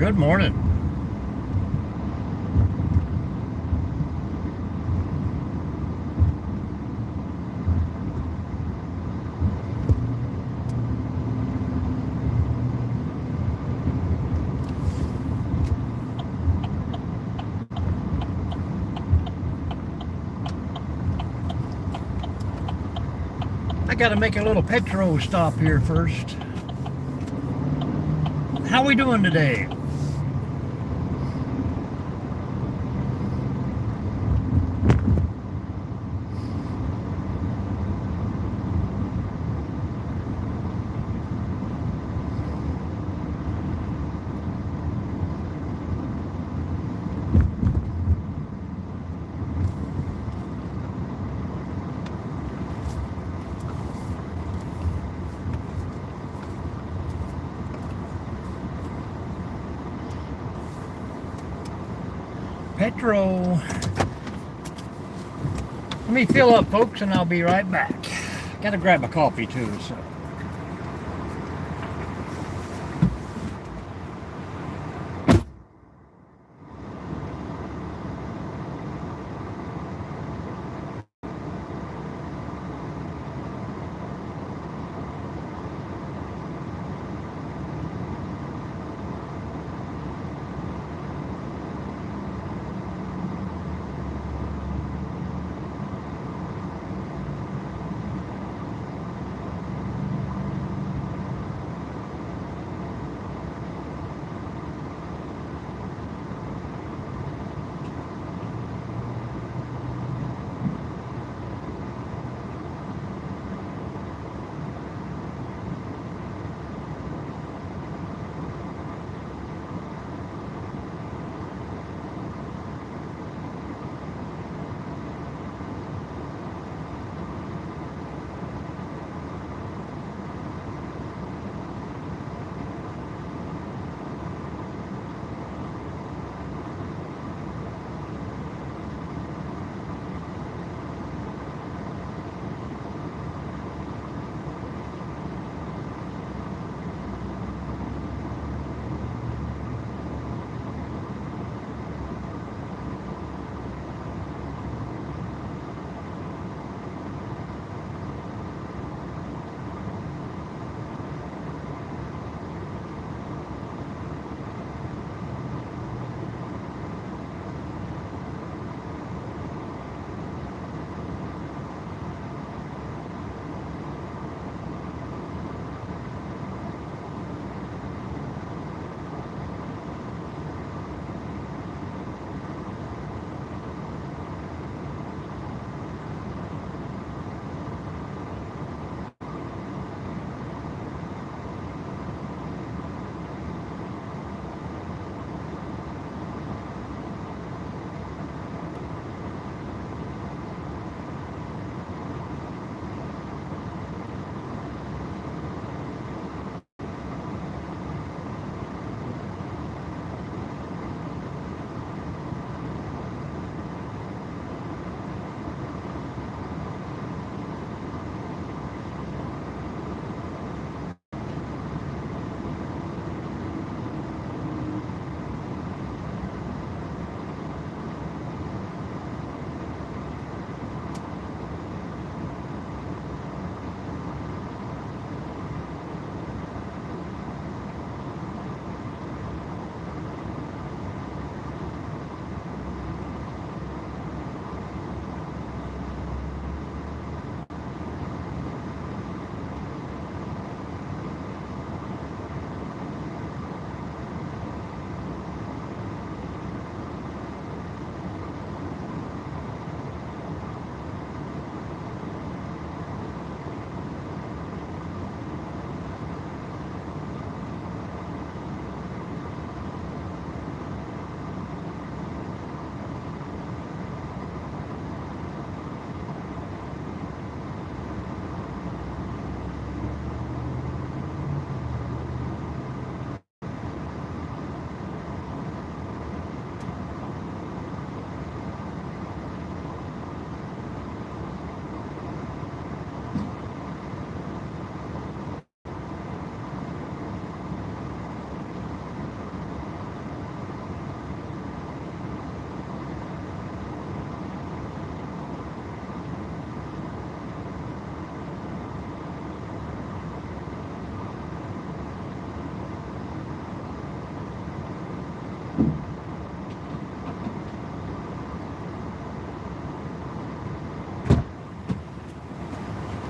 Good morning. I got to make a little petrol stop here first. How we doing today? Petrol. Let me fill up, folks, and I'll be right back. Gotta grab a coffee too, so.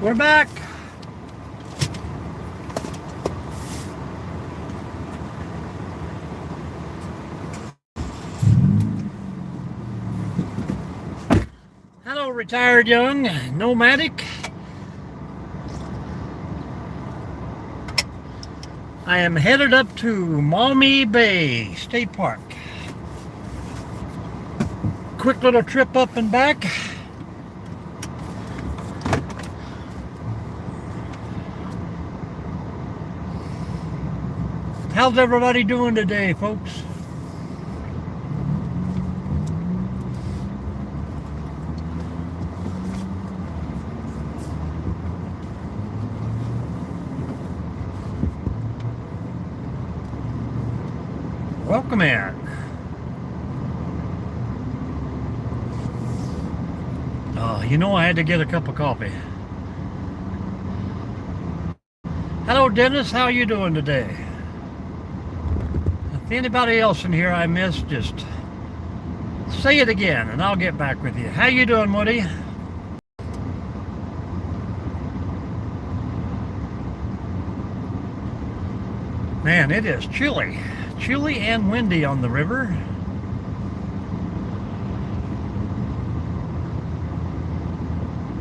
We're back. Hello, retired young nomadic. I am headed up to Maumee Bay State Park. Quick little trip up and back. How's everybody doing today, folks? Welcome in. You know I had to get a cup of coffee. Hello, Dennis. How you doing today? If anybody else in here I missed, just say it again and I'll get back with you. How you doing, Woody? Man, it is chilly. Chilly and windy on the river.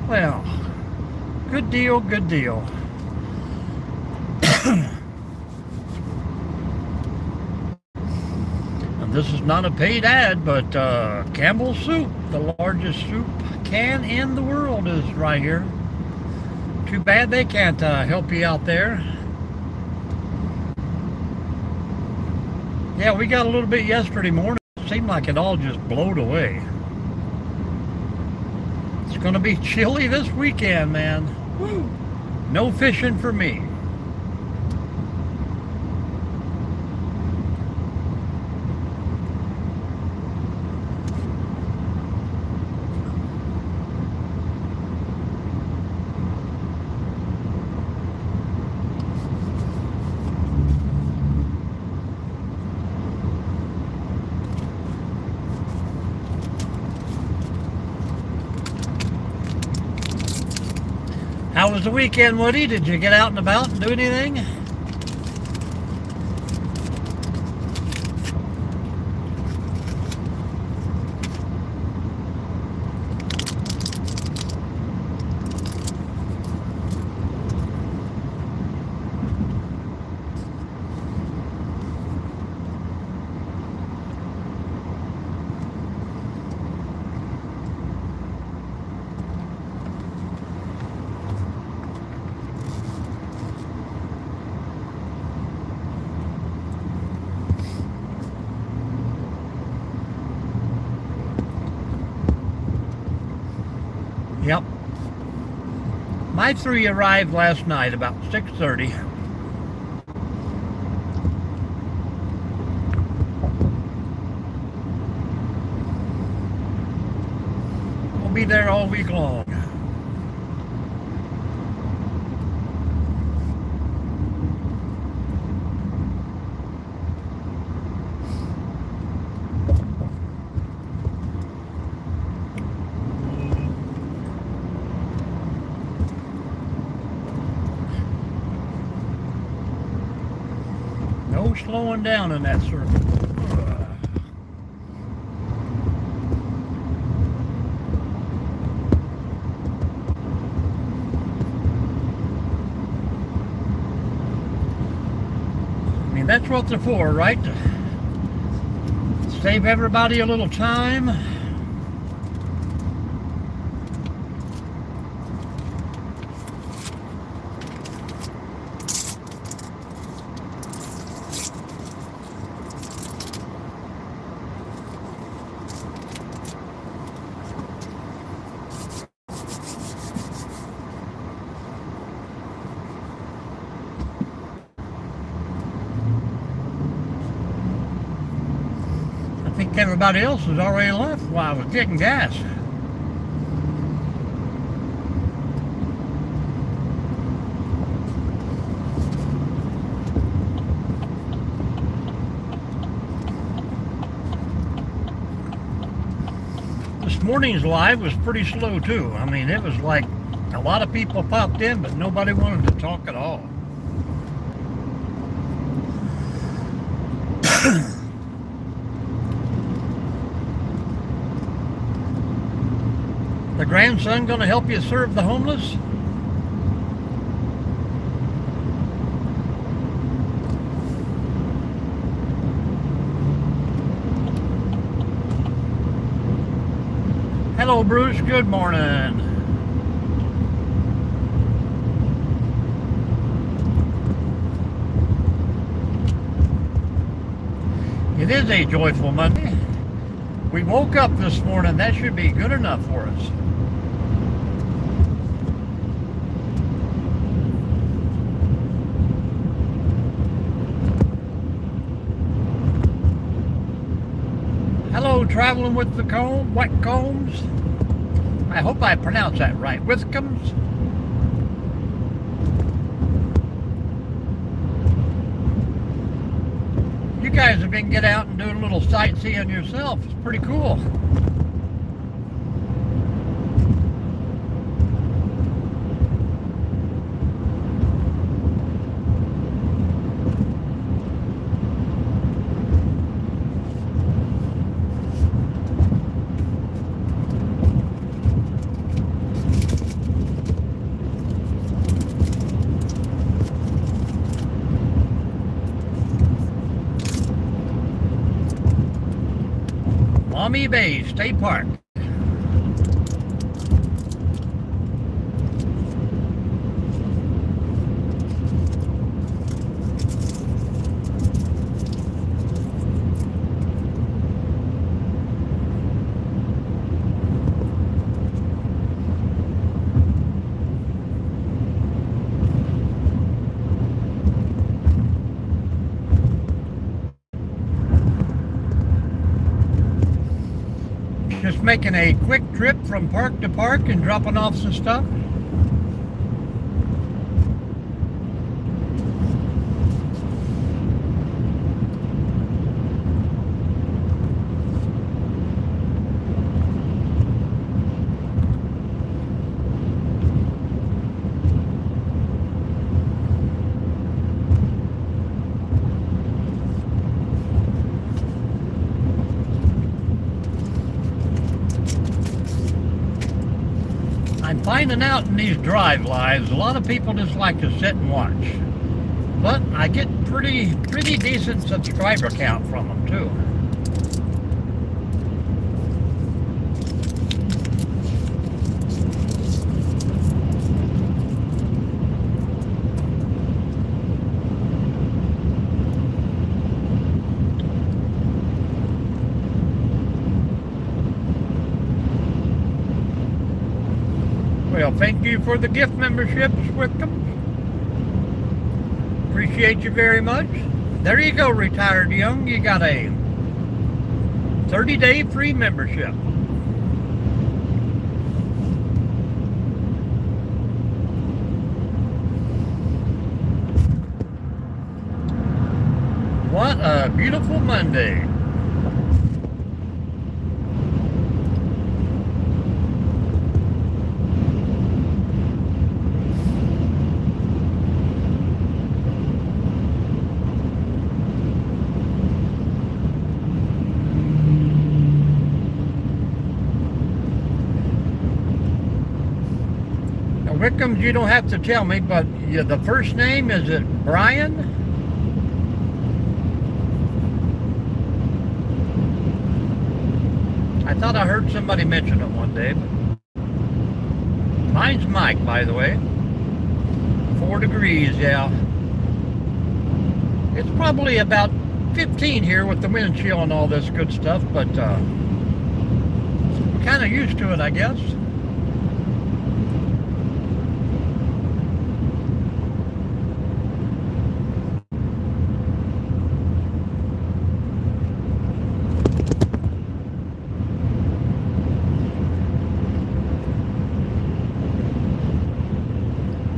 Well, good deal, good deal. And this is not a paid ad, but Campbell's Soup, the largest soup can in the world, is right here. Too bad they can't help you out there. Yeah, we got a little bit yesterday morning. It seemed like it all just blowed away. It's going to be chilly this weekend, man. Woo. No fishing for me. How was the weekend, Woody? Did you get out and about and do anything? Yep. My three arrived last night about 6:30. We'll be there all week long. No slowing down in that circle. I mean, that's what they're for, right? Save everybody a little time. I think everybody else has already left while I was getting gas. This morning's live was pretty slow too. I mean, it was like A lot of people popped in, but nobody wanted to talk at all. The grandson going to help you serve the homeless? Hello, Bruce. Good morning. It is a joyful Monday. We woke up this morning. That should be good enough for us. Hello, traveling with the Combs. I hope I pronounced that right. Whitcombs. You guys have been getting out and doing a little sightseeing yourself. It's pretty cool. Maumee Bay State Park. Just making a quick trip from park to park and dropping off some stuff. I'm finding out in these drive lives, a lot of people just like to sit and watch. But I get pretty decent subscriber count from them too. Well, thank you for the gift memberships, Wickham. Appreciate you very much. There you go, Retired Young. You got a 30-day free membership. What a beautiful Monday. Wickham's, you don't have to tell me, but the first name, is it Brian? I thought I heard somebody mention it one day, but mine's Mike, by the way. 4 degrees, yeah. It's probably about 15 here with the wind chill and all this good stuff, but we're kind of used to it, I guess.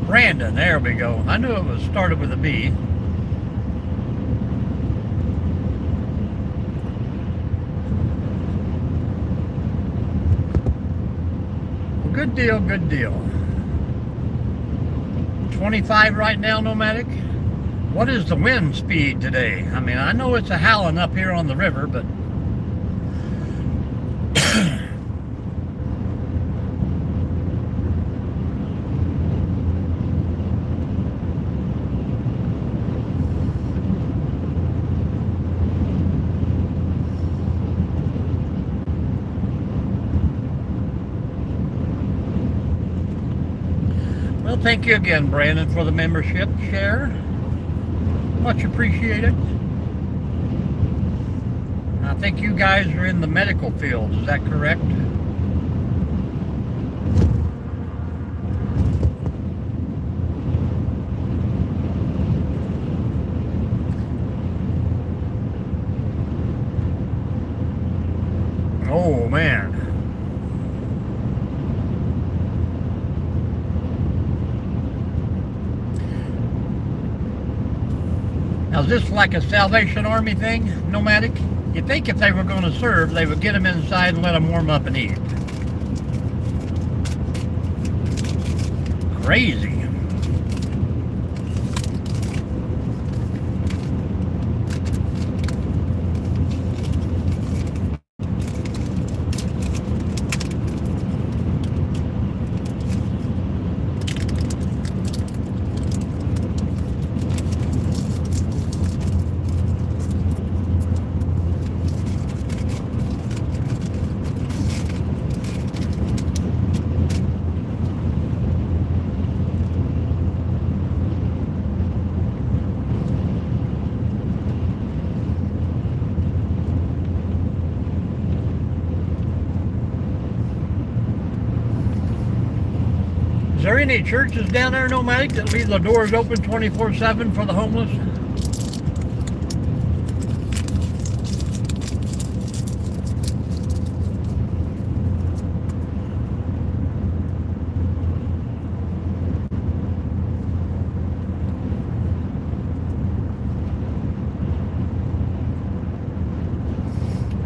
Brandon, there we go. I knew it was started with a B. Well, good deal, good deal. 25 right now, Nomadic. What is the wind speed today? I mean, I know it's a howling up here on the river, but well, thank you again, Brandon, for the membership share. Much appreciated. I think you guys are in the medical field, is that correct? Oh man. Now, is this like a Salvation Army thing, Nomadic? You'd think if they were going to serve, they would get them inside and let them warm up and eat. Crazy. Is there any churches down there, Nomadic, that leave the doors open 24/7 for the homeless?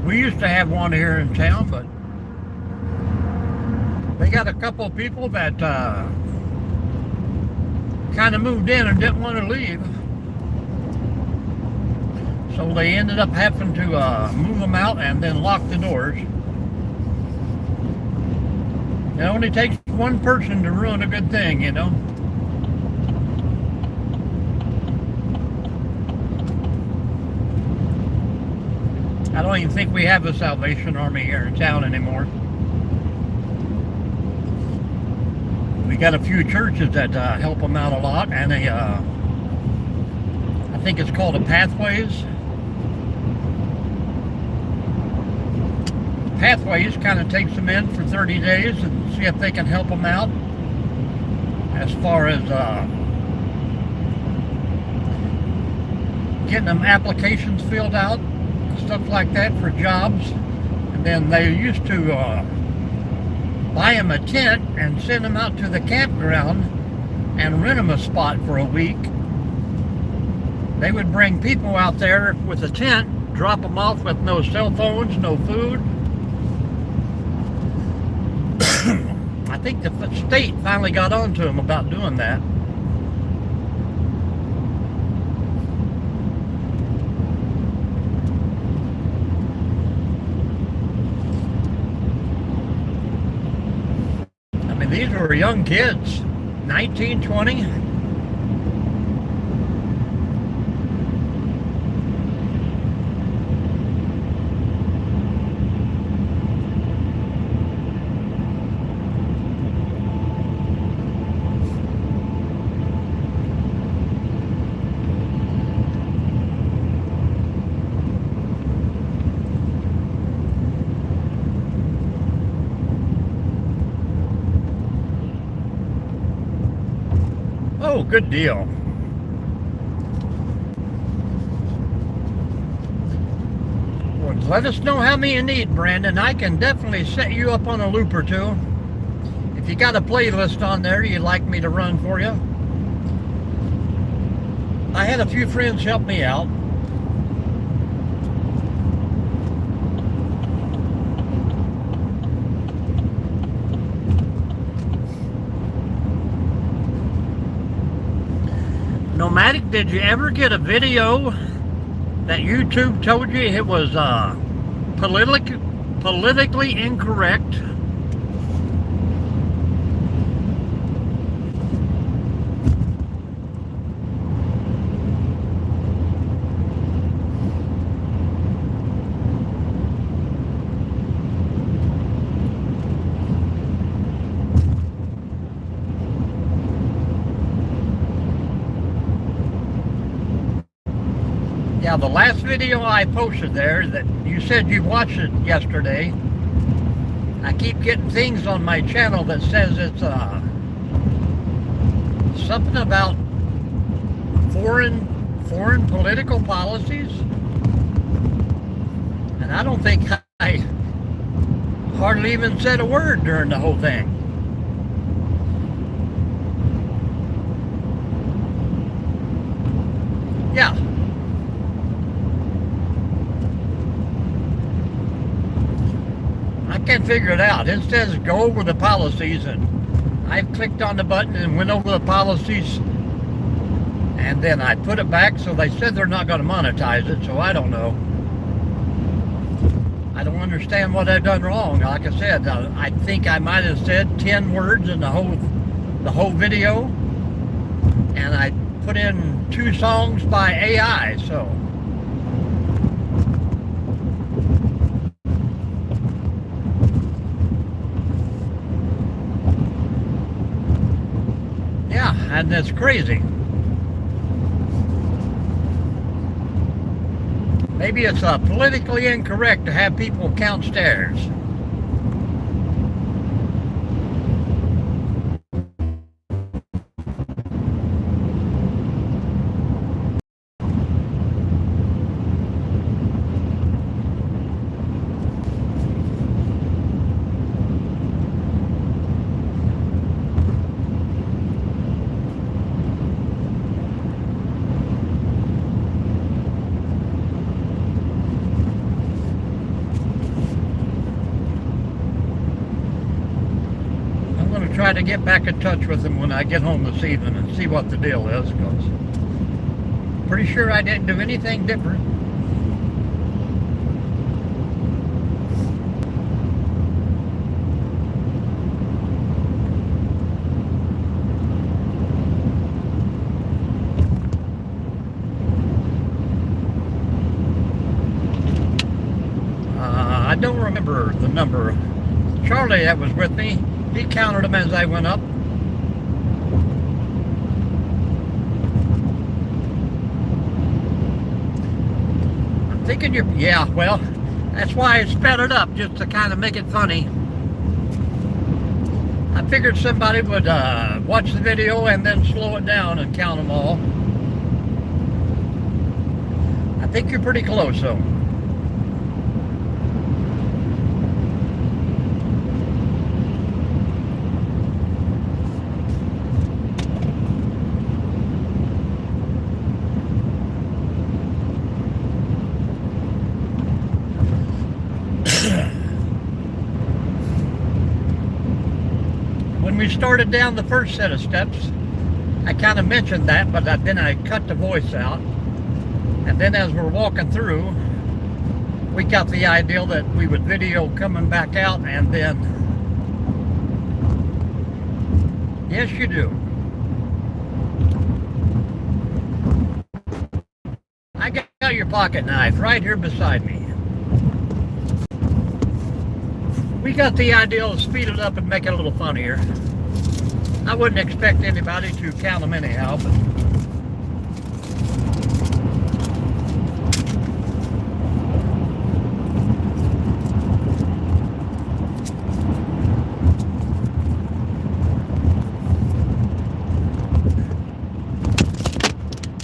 We used to have one here in town, but they got a couple of people that kind of moved in and didn't want to leave. So they ended up having to move them out and then lock the doors. It only takes one person to ruin a good thing, you know. I don't even think we have a Salvation Army here in town anymore. We got a few churches that help them out a lot, and I think it's called a Pathways. Pathways kind of takes them in for 30 days and see if they can help them out as far as getting them applications filled out, stuff like that for jobs. And then they used to buy them a tent and send them out to the campground and rent them a spot for a week. They would bring people out there with a tent, drop them off with no cell phones, no food. I think the state finally got on to them about doing that. These were young kids, 19, 20. Oh, good deal. Well, let us know how many you need, Brandon. I can definitely set you up on a loop or two. If you got a playlist on there you'd like me to run for you. I had a few friends help me out. Nomadic, did you ever get a video that YouTube told you it was politically incorrect? Yeah, the last video I posted there that you said you watched it yesterday, I keep getting things on my channel that says it's something about foreign political policies, and I don't think I hardly even said a word during the whole thing. Yeah. I can't figure it out. It says go over the policies, and I clicked on the button and went over the policies, and then I put it back, so they said they're not going to monetize it, so I don't know. I don't understand what I've done wrong. Like I said, I think I might have said 10 words in the whole video, and I put in 2 songs by AI, so. Yeah, and that's crazy. Maybe it's politically incorrect to have people count stairs. Try to get back in touch with him when I get home this evening and see what the deal is, because pretty sure I didn't do anything different. I don't remember the number. Charlie that was with me, he counted them as I went up. I'm thinking yeah, well, that's why I sped it up, just to kind of make it funny. I figured somebody would watch the video and then slow it down and count them all. I think you're pretty close, though. When we started down the first set of steps, I kind of mentioned that, but then I cut the voice out. And then as we're walking through, we got the idea that we would video coming back out, and then, yes you do. I got your pocket knife right here beside me. We got the idea to speed it up and make it a little funnier. I wouldn't expect anybody to count them anyhow, but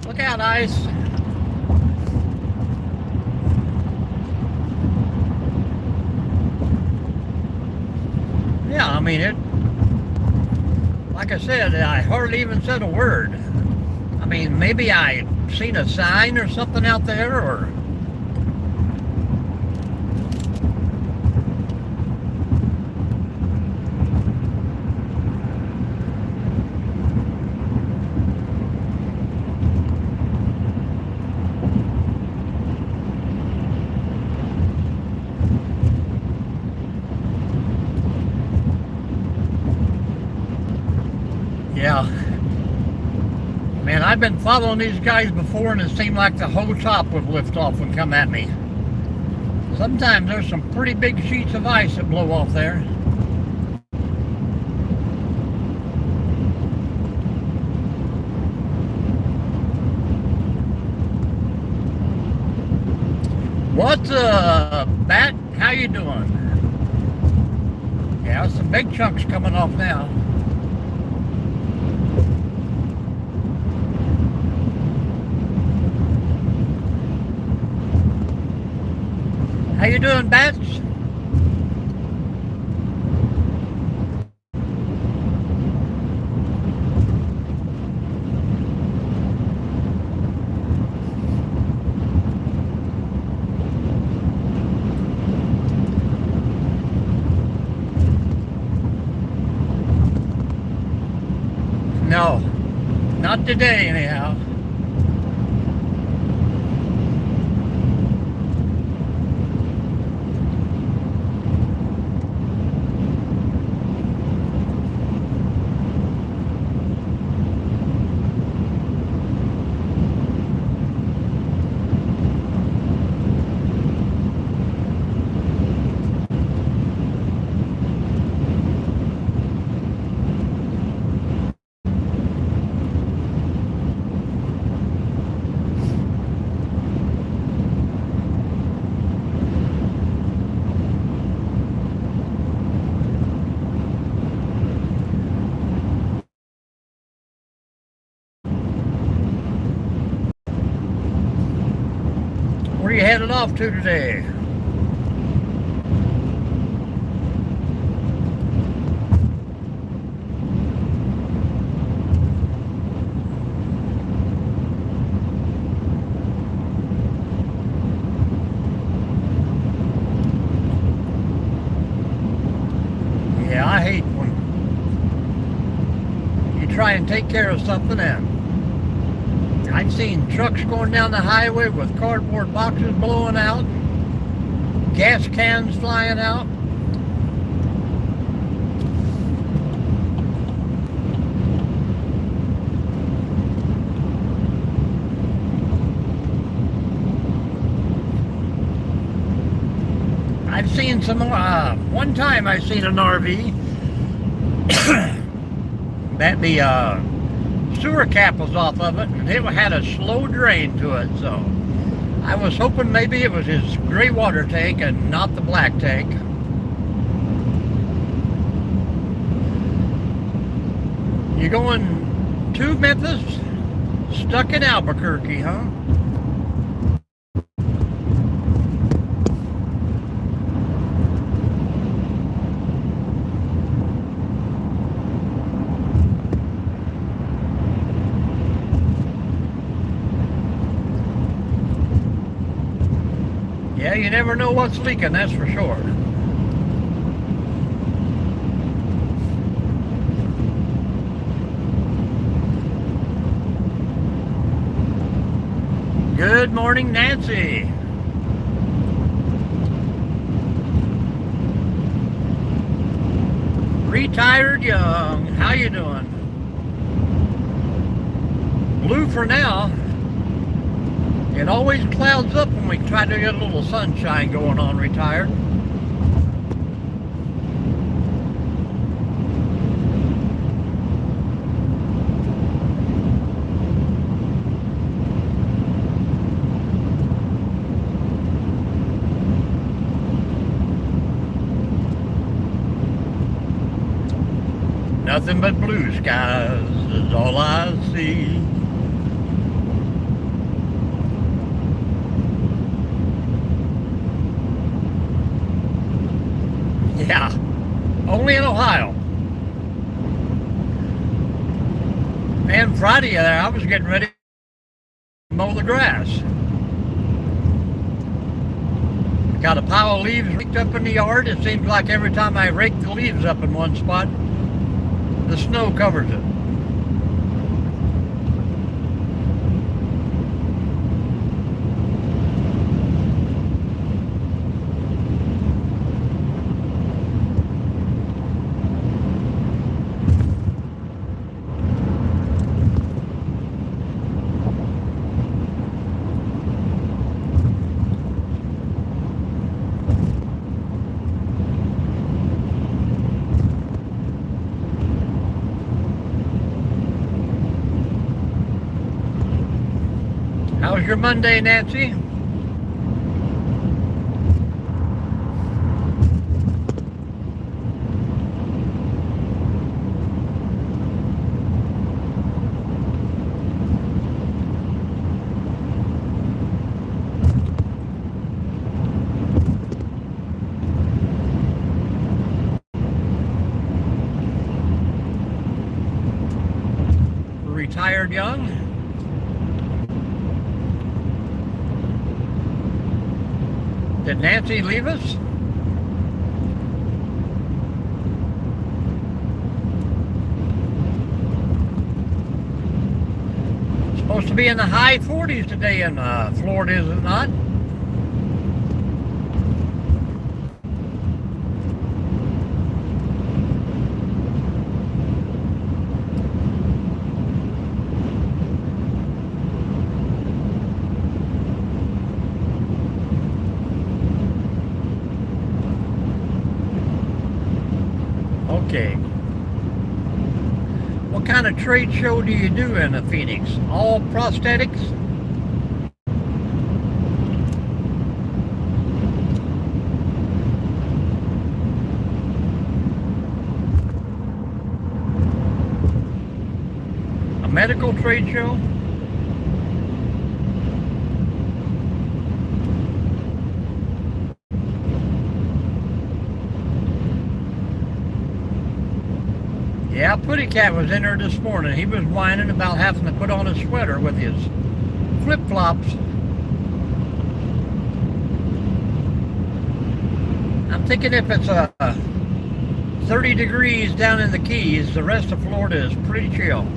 look out, Ice. Yeah, I mean, like I said, I hardly even said a word. I mean, maybe I seen a sign or something out there, or Yeah. Man, I've been following these guys before and it seemed like the whole top would lift off and come at me. Sometimes there's some pretty big sheets of ice that blow off there. What's up, Bat? How you doing? Yeah, some big chunks coming off now. How you doing, Bats? No, not today anyhow. Where are you headed off to today? Yeah, I hate when you try and take care of something and I've seen trucks going down the highway with cardboard boxes blowing out, gas cans flying out. I've seen some, one time I seen an RV that the sewer cap was off of it and it had a slow drain to it, so I was hoping maybe it was his gray water tank and not the black tank. You going to Memphis? Stuck in Albuquerque, huh? Yeah, you never know what's leaking, that's for sure. Good morning, Nancy. Retired young, how you doing? Blue for now. It always clouds up when we try to get a little sunshine going on retired. Nothing but blue skies is all I see. Yeah, only in Ohio. Man, Friday there, I was getting ready to mow the grass. Got a pile of leaves raked up in the yard. It seems like every time I rake the leaves up in one spot, the snow covers it. How's your Monday, Nancy? Retired young? Did Nancy leave us? It's supposed to be in the high 40s today in Florida, is it not? Okay. What kind of trade show do you do in Phoenix? All prosthetics? A medical trade show? Yeah, Putty Cat was in there this morning. He was whining about having to put on a sweater with his flip-flops. I'm thinking if it's 30 degrees down in the Keys, the rest of Florida is pretty chill.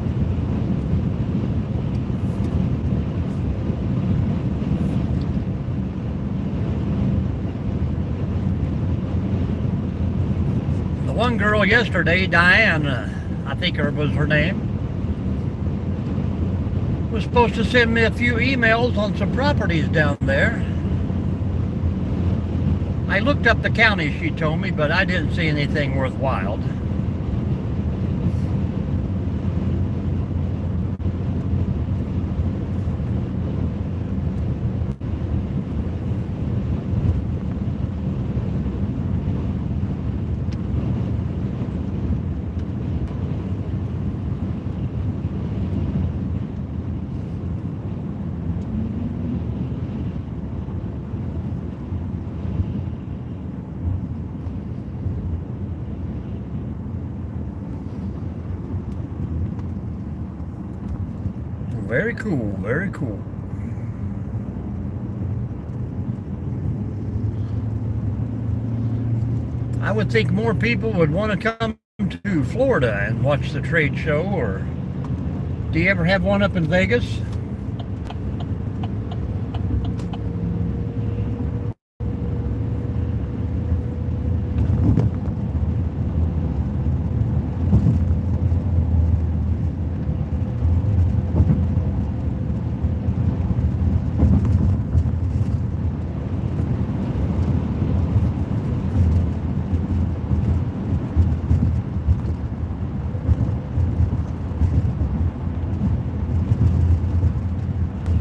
The one girl yesterday, Diane, I think was her name, was supposed to send me a few emails on some properties down there. I looked up the county, she told me, but I didn't see anything worthwhile. Very cool, very cool. I would think more people would want to come to Florida and watch the trade show, or do you ever have one up in Vegas?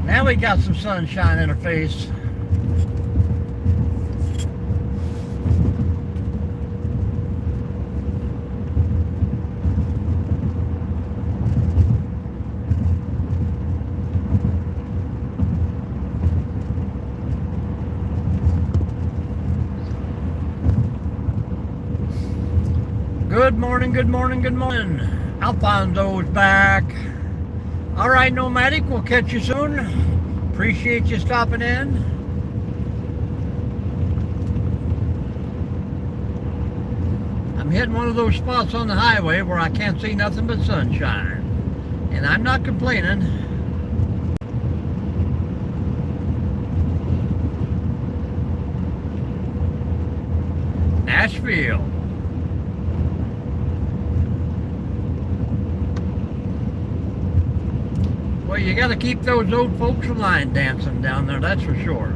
Now we got some sunshine in her face. Good morning, good morning, good morning. Alfonso's back. All right, Nomadic, we'll catch you soon. Appreciate you stopping in. I'm hitting one of those spots on the highway where I can't see nothing but sunshine. And I'm not complaining. Nashville. Well, you got to keep those old folks from line dancing down there, that's for sure.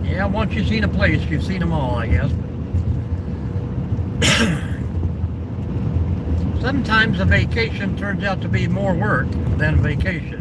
Yeah, once you've seen a place, you've seen them all, I guess. Sometimes a vacation turns out to be more work than a vacation.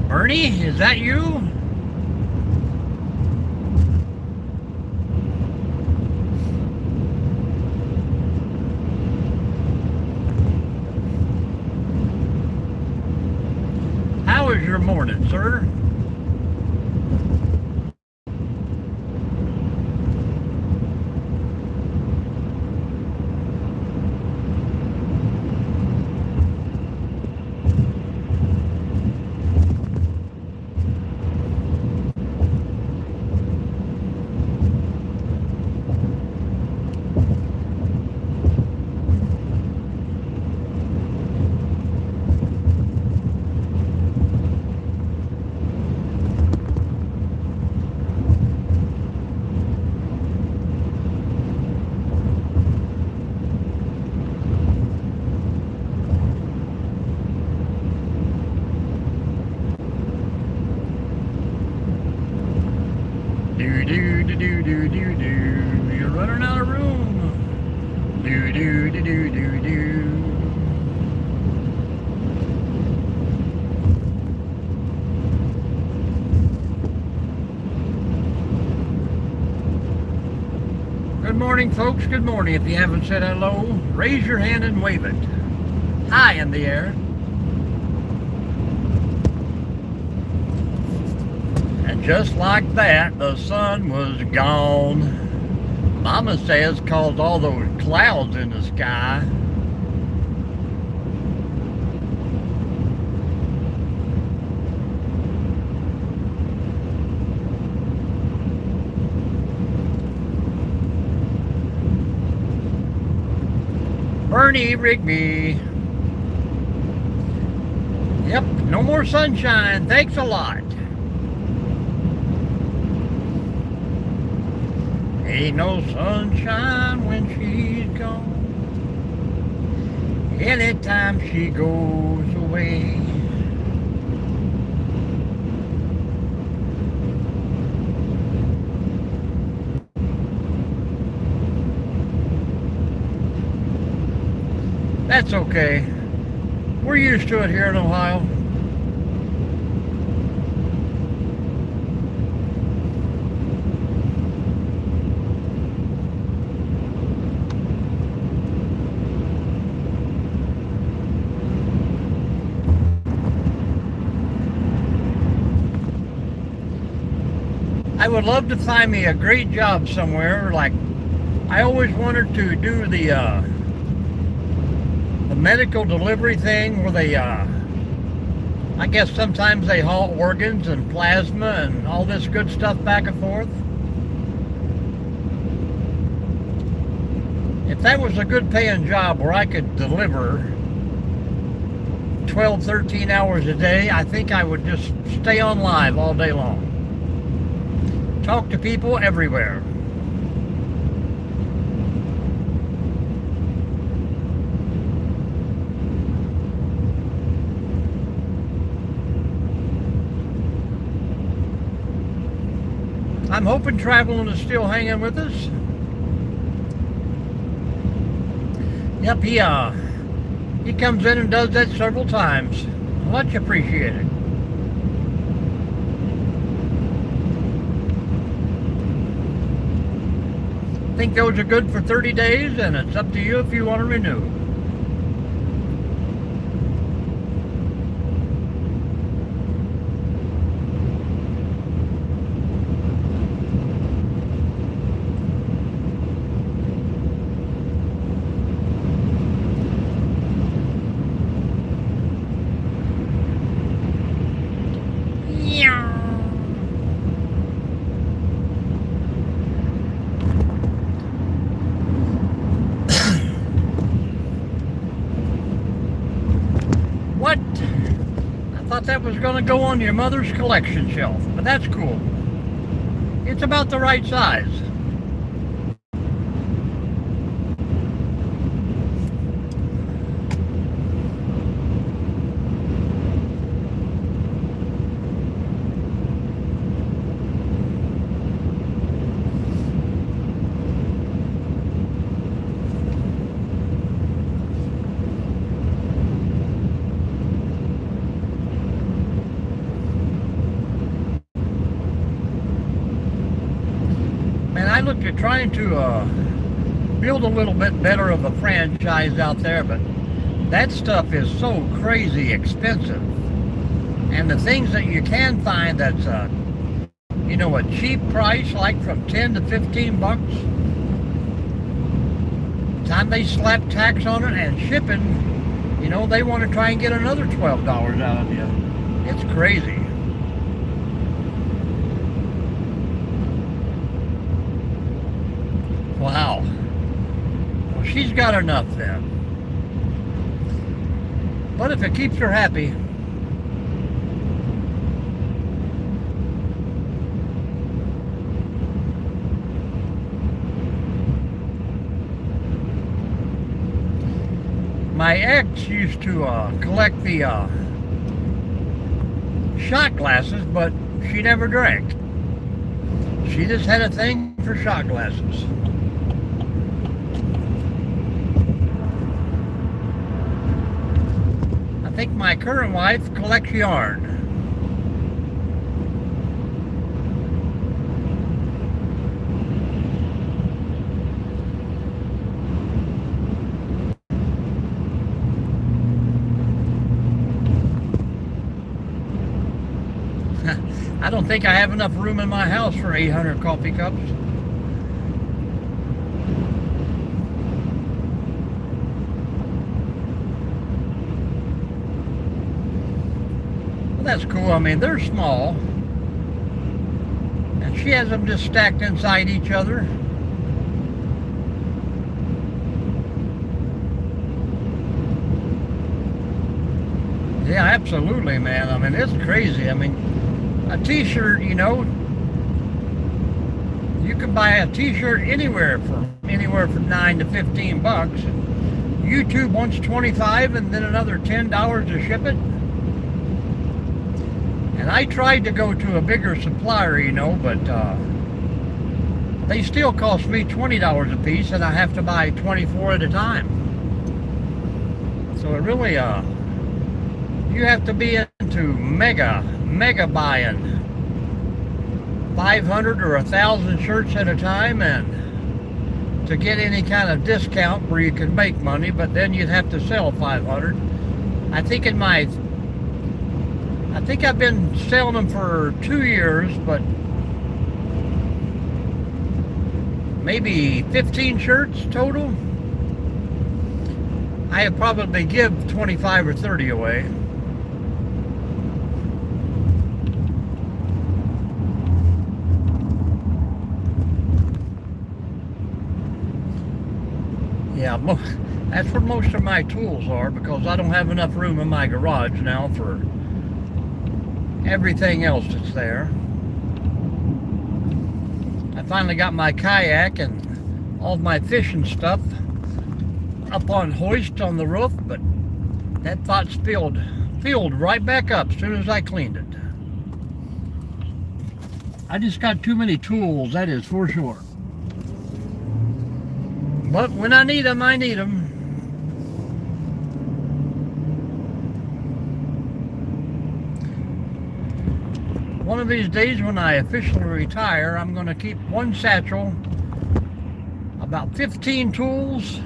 Ernie, is that you? How is your morning, sir? Do do do do do do do. You're running out of room. Do do do do do do. Good morning, folks. Good morning. If you haven't said hello, raise your hand and wave it. High in the air. And just like that, the sun was gone. Mama says caused all those clouds in the sky. Bernie Rigby. Yep, no more sunshine. Thanks a lot. Ain't no sunshine when she's gone. Anytime she goes away. That's okay. We're used to it here in Ohio. I would love to find me a great job somewhere. Like, I always wanted to do the medical delivery thing where they, I guess sometimes they haul organs and plasma and all this good stuff back and forth. If that was a good paying job where I could deliver 12, 13 hours a day, I think I would just stay on live all day long. Talk to people everywhere. I'm hoping traveling is still hanging with us. Yep, he comes in and does that several times. Much appreciated. I think those are good for 30 days, and it's up to you if you want to renew. Thought that was going to go on your mother's collection shelf, but that's cool. It's about the right size. Man, I looked at trying to build a little bit better of a franchise out there, but that stuff is so crazy expensive. And the things that you can find that's you know, a cheap price, like from 10 to 15 bucks, time they slap tax on it and shipping, you know, they want to try and get another $12 out of you. It's crazy. Wow. Well, she's got enough then. But if it keeps her happy. My ex used to collect the shot glasses, but she never drank. She just had a thing for shot glasses. I think my current wife collects yarn. I don't think I have enough room in my house for 800 coffee cups. Well, that's cool. I mean, they're small. And she has them just stacked inside each other. Yeah, absolutely, man. I mean, it's crazy. I mean, a t-shirt, you know, you can buy a t-shirt anywhere from 9 to 15 bucks. YouTube wants 25 and then another $10 to ship it. And I tried to go to a bigger supplier, you know, but they still cost me $20 a piece, and I have to buy 24 at a time. So it really you have to be into mega buying 500 or 1,000 shirts at a time, and to get any kind of discount where you can make money, but then you'd have to sell 500. I think I've been selling them for 2 years, but maybe 15 shirts total. I have probably give 25 or 30 away. Yeah, that's where most of my tools are, because I don't have enough room in my garage now for everything else that's there. I finally got my kayak and all my fishing stuff up on hoist on the roof, but that thought's filled right back up as soon as I cleaned it. I just got too many tools, that is for sure. But when I need them, I need them. One of these days when I officially retire, I'm going to keep one satchel, about 15 tools,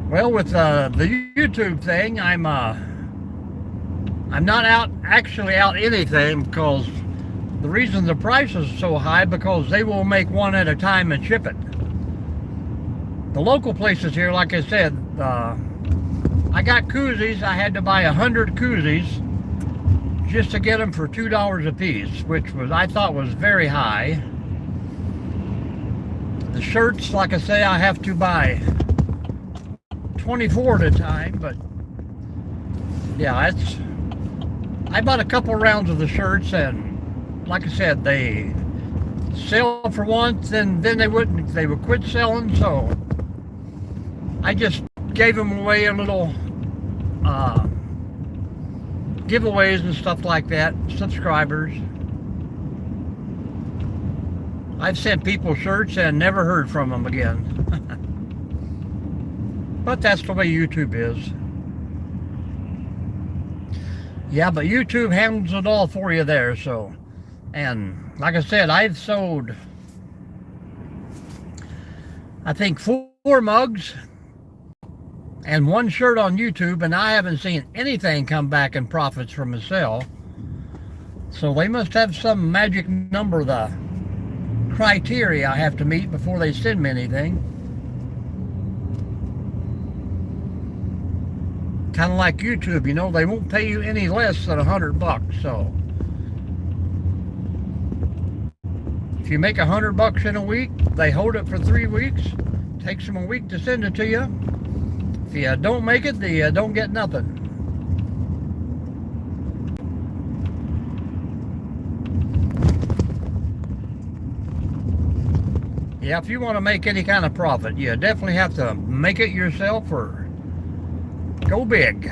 well, with the YouTube thing, I'm not actually out anything, because the reason the price is so high, because they will make one at a time and ship it. The local places here, like I said, I got koozies. I had to buy 100 koozies just to get them for $2 a piece, which I thought was very high. The shirts, like I say, I have to buy 24 at a time, but yeah, I bought a couple rounds of the shirts, and like I said, they sell for once, and then they would quit selling, so I just gave them away a little giveaways and stuff like that, subscribers. I've sent people shirts and never heard from them again. But that's the way YouTube is. Yeah, but YouTube handles it all for you there, so. And like I said, I've sold, I think, 4 mugs and 1 shirt on YouTube, and I haven't seen anything come back in profits from a sale. So they must have some magic number, the criteria I have to meet before they send me anything. Kind of like YouTube, you know, they won't pay you any less than $100, so if you make $100 in a week, they hold it for 3 weeks. Takes them a week to send it to you. If you don't make it, you don't get nothing. Yeah, if you want to make any kind of profit, you definitely have to make it yourself or go big.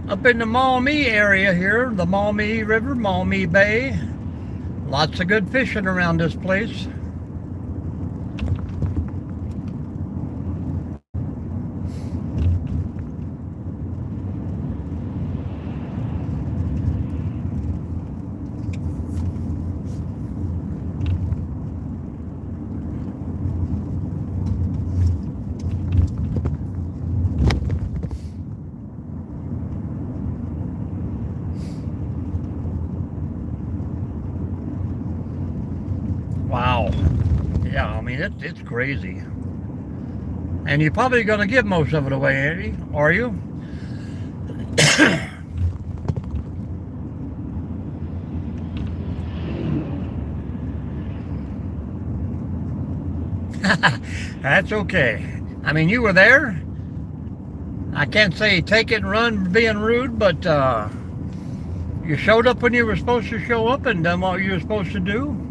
Up in the Maumee area here, the Maumee River, Maumee Bay. Lots of good fishing around this place. Wow. Yeah, I mean, it's crazy. And you're probably going to give most of it away, are you? That's okay. I mean, you were there. I can't say take it and run being rude, but you showed up when you were supposed to show up and done what you were supposed to do.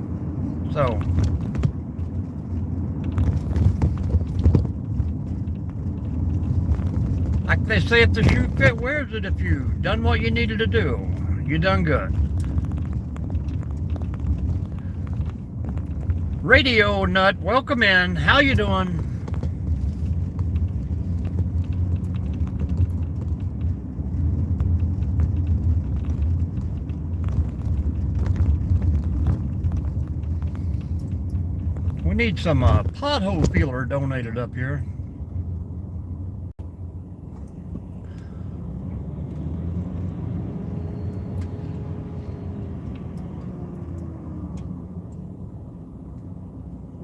So, like they say, if the shoe fit, wears it. If you done what you needed to do, you done good. Radio Nut, welcome in. How you doing? We need some pothole peeler donated up here.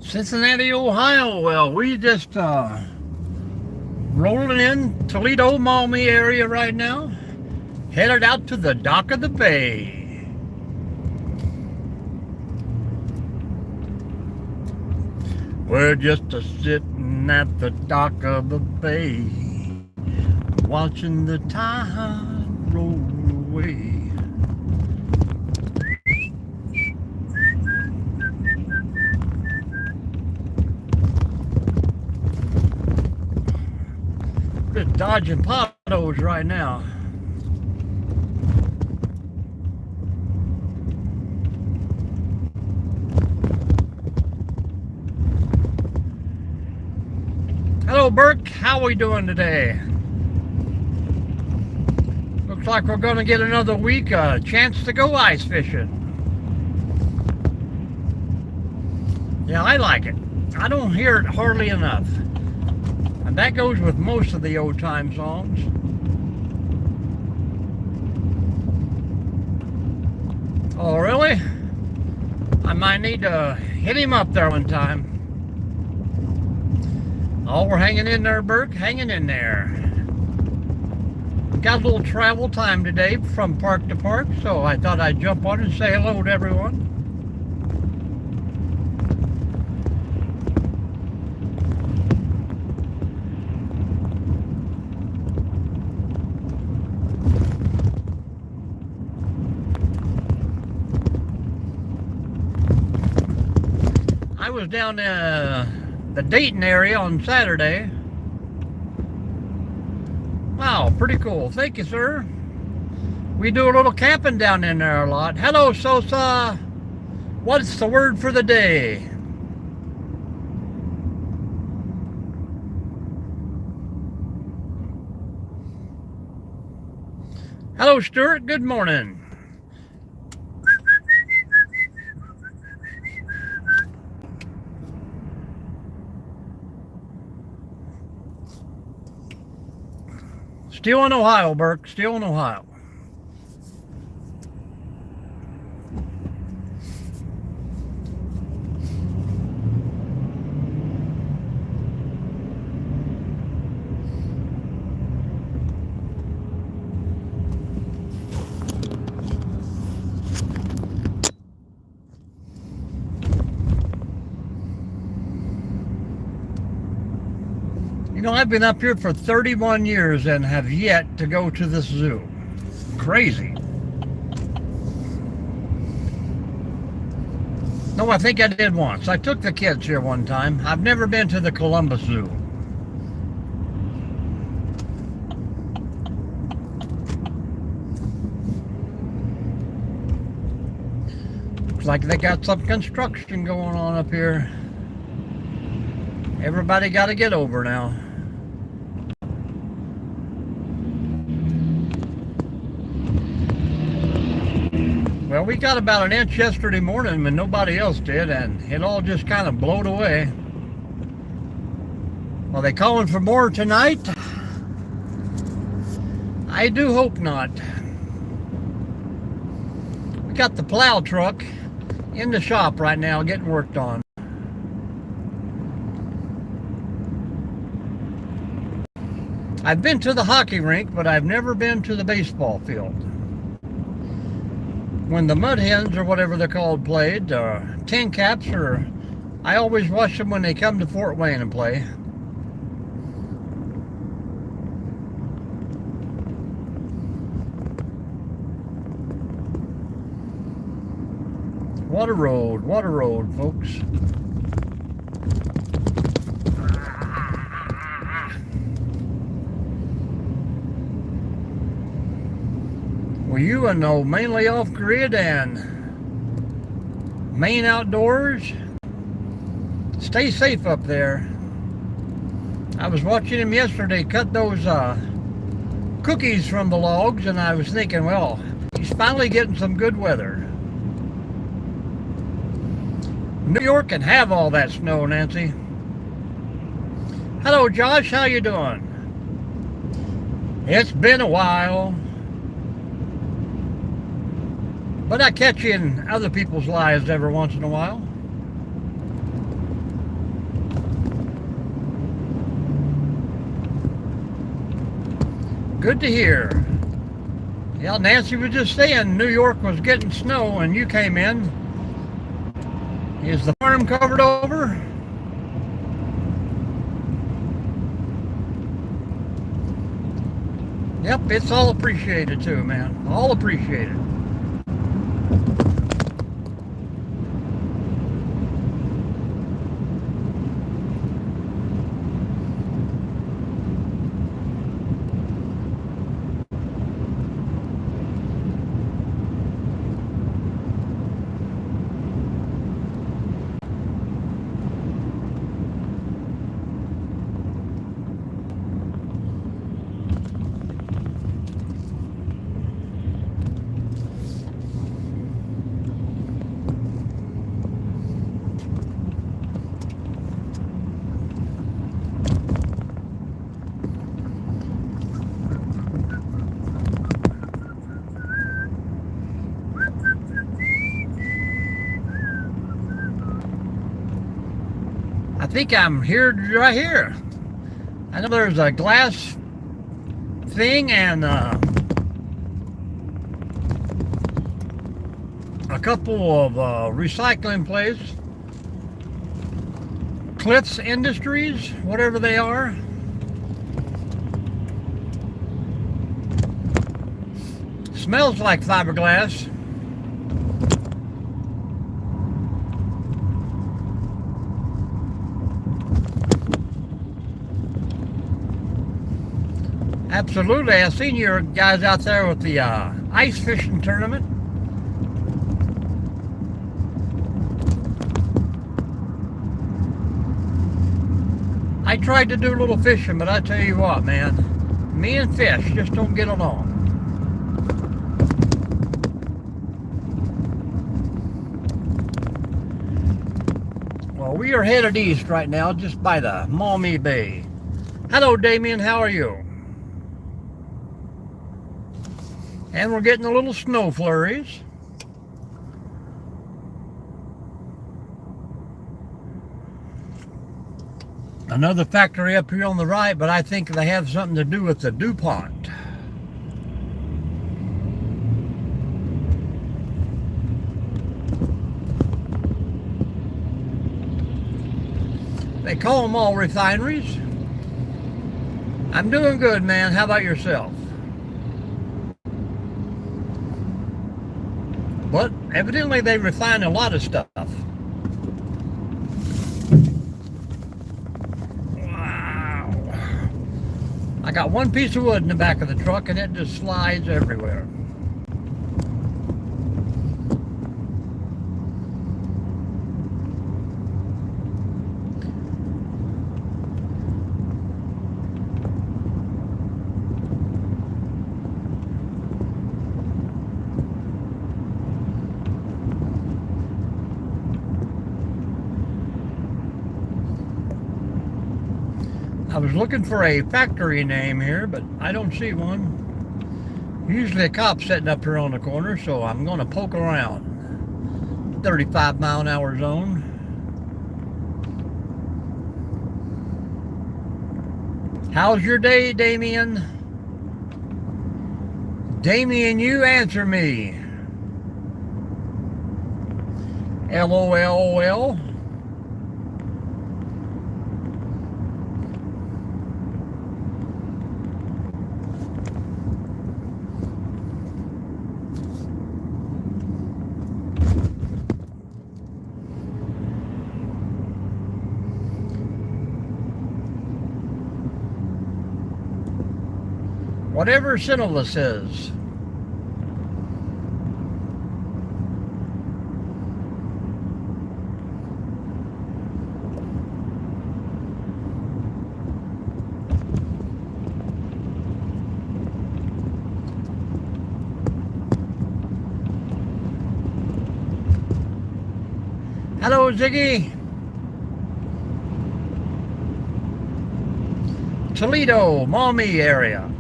Cincinnati, Ohio. Well, we just rolling in Toledo, Maumee area right now. Headed out to the dock of the bay. We're just sitting at the dock of the bay, watching the tide roll away. We're just dodging potholes right now. Hello, Burke. How are we doing today? Looks like we're going to get another week, a chance to go ice fishing. Yeah, I like it. I don't hear it hardly enough. And that goes with most of the old time songs. Oh, really? I might need to hit him up there one time. Oh, we're hanging in there, Burke. Hanging in there. Got a little travel time today from park to park, so I thought I'd jump on and say hello to everyone. I was down the Dayton area on Saturday. Wow, pretty cool. Thank you, sir. We do a little camping down in there a lot. Hello, Sosa. What's the word for the day? Hello, Stuart. Good morning. Still in Ohio, Burke. Still in Ohio. You know, I've been up here for 31 years and have yet to go to this zoo. Crazy. No, I think I did once. I took the kids here one time. I've never been to the Columbus Zoo. Looks like they got some construction going on up here. Everybody got to get over now. Well, we got about an inch yesterday morning when nobody else did, and it all just kind of blowed away. Are they calling for more tonight? I do hope not. We got the plow truck in the shop right now getting worked on. I've been to the hockey rink, but I've never been to the baseball field. When the Mud Hens, or whatever they're called, played, Tin Caps, or I always watch them when they come to Fort Wayne and play. What a road, folks. Well, you know, mainly off-grid and main outdoors. Stay safe up there. I was watching him yesterday cut those cookies from the logs, and I was thinking, well, he's finally getting some good weather. New York can have all that snow, Nancy. Hello, Josh. How you doing? It's been a while. But I catch you in other people's lives every once in a while. Good to hear. Yeah, Nancy was just saying New York was getting snow and you came in. Is the farm covered over? Yep, it's all appreciated too, man. All appreciated. think I'm here, right here. I know there's a glass thing and a couple of recycling places. Cliffs Industries, whatever they are. Smells like fiberglass. Absolutely. I seen your guys out there with the ice fishing tournament. I tried to do a little fishing, but I tell you what, man, me and fish just don't get along. Well, we are headed east right now, just by the Maumee Bay. Hello, Damien. How are you? And we're getting a little snow flurries. Another factory up here on the right, but I think they have something to do with the DuPont. They call them all refineries. I'm doing good, man. How about yourself? But evidently they refine a lot of stuff. Wow. I got one piece of wood in the back of the truck and it just slides everywhere. I was looking for a factory name here, but I don't see one. Usually a cop's sitting up here on the corner, so I'm going to poke around. 35 mile an hour zone. How's your day, Damien? Damien, you answer me. LOL. Whatever Cinema says. Hello, Ziggy. Toledo, Maumee area.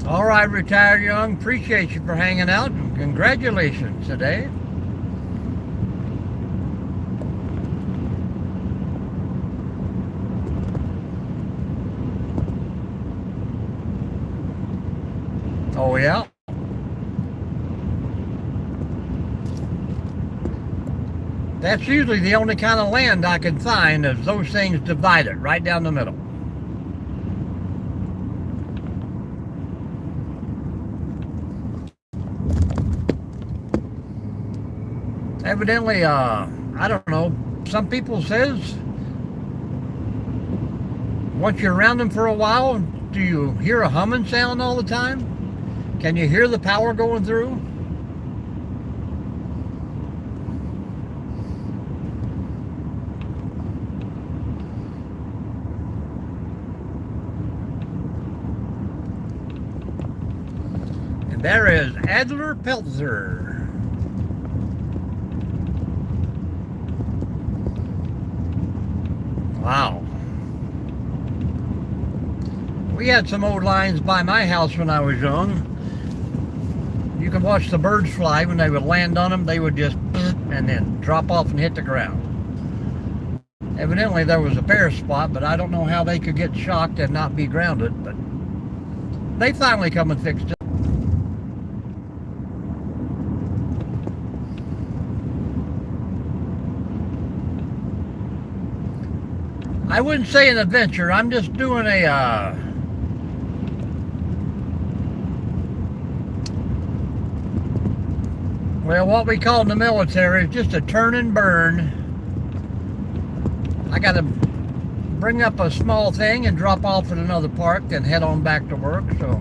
All right, Retired Young, appreciate you for hanging out, and congratulations today. Oh, yeah? That's usually the only kind of land I can find is those things divided right down the middle. Evidently, I don't know, some people says once you're around them for a while, do you hear a humming sound all the time? Can you hear the power going through? And there is Adler Peltzer. Wow. We had some old lines by my house when I was young. You could watch the birds fly. When they would land on them, they would just and then drop off and hit the ground. Evidently there was a bare spot, but I don't know how they could get shocked and not be grounded, but they finally come and fixed it. I wouldn't say an adventure. I'm just doing well, what we call in the military is just a turn and burn. I got to bring up a small thing and drop off at another park, then head on back to work. So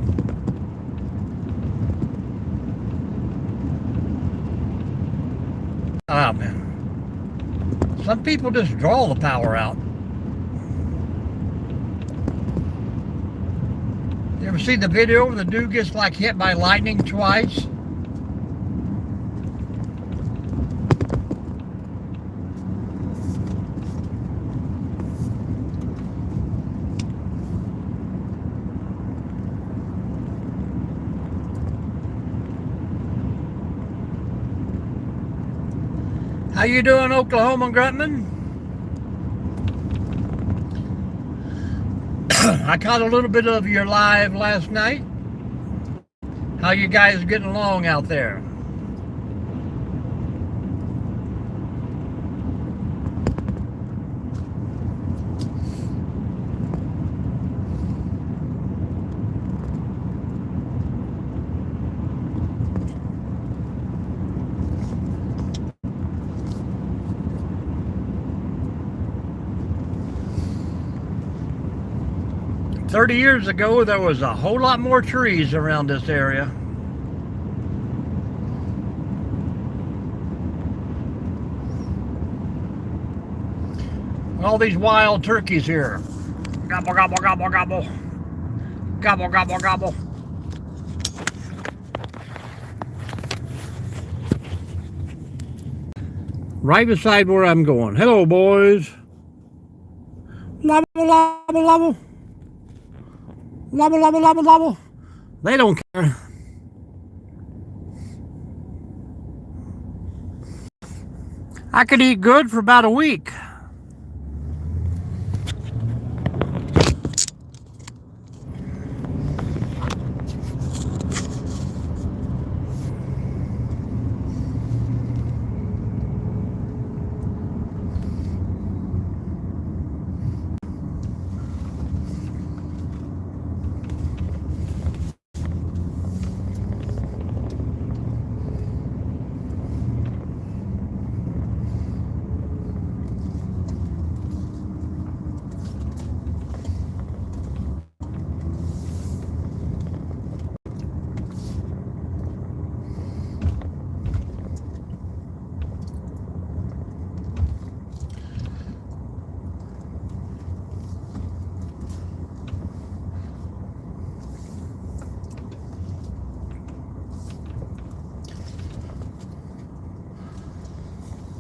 man, some people just draw the power out. You ever see the video where the dude gets like hit by lightning twice? How you doing, Oklahoma Grutman? I caught a little bit of your live last night. How you guys getting along out there? "30 years ago, there was a whole lot more trees around this area." All these wild turkeys here. Gobble, gobble, gobble, gobble. Gobble, gobble, gobble. Right beside where I'm going. Hello, boys. Lobble, lobble, lobble. Lobble, lobble, lobble, lobble. They don't care. I could eat good for about a week.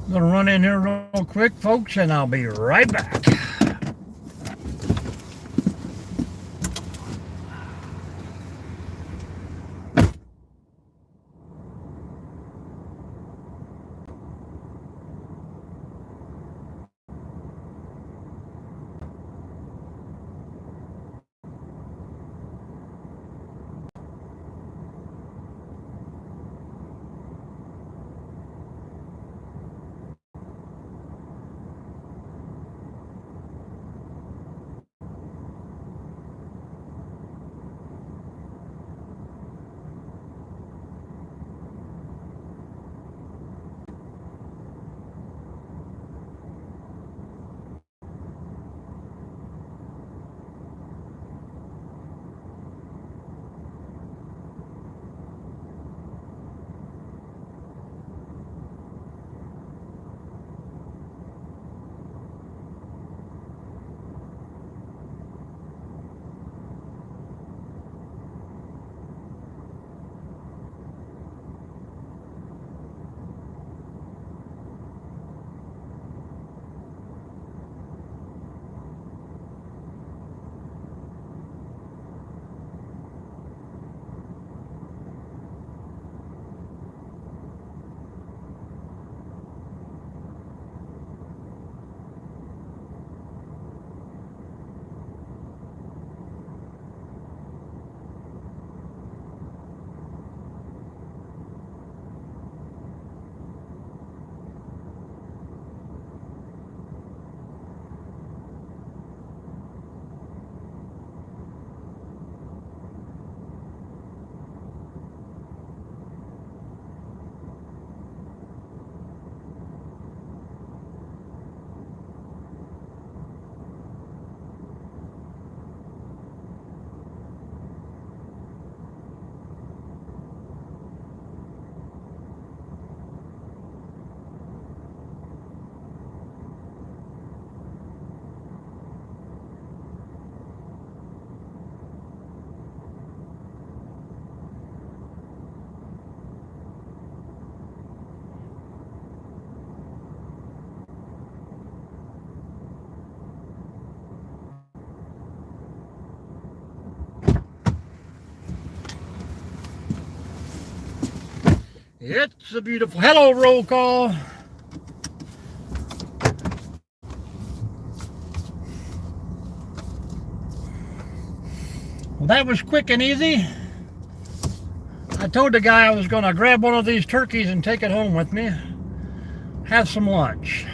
I'm gonna run in here real quick, folks, and I'll be right back. It's a beautiful, hello roll call. Well, that was quick and easy. I told the guy I was going to grab one of these turkeys and take it home with me. Have some lunch.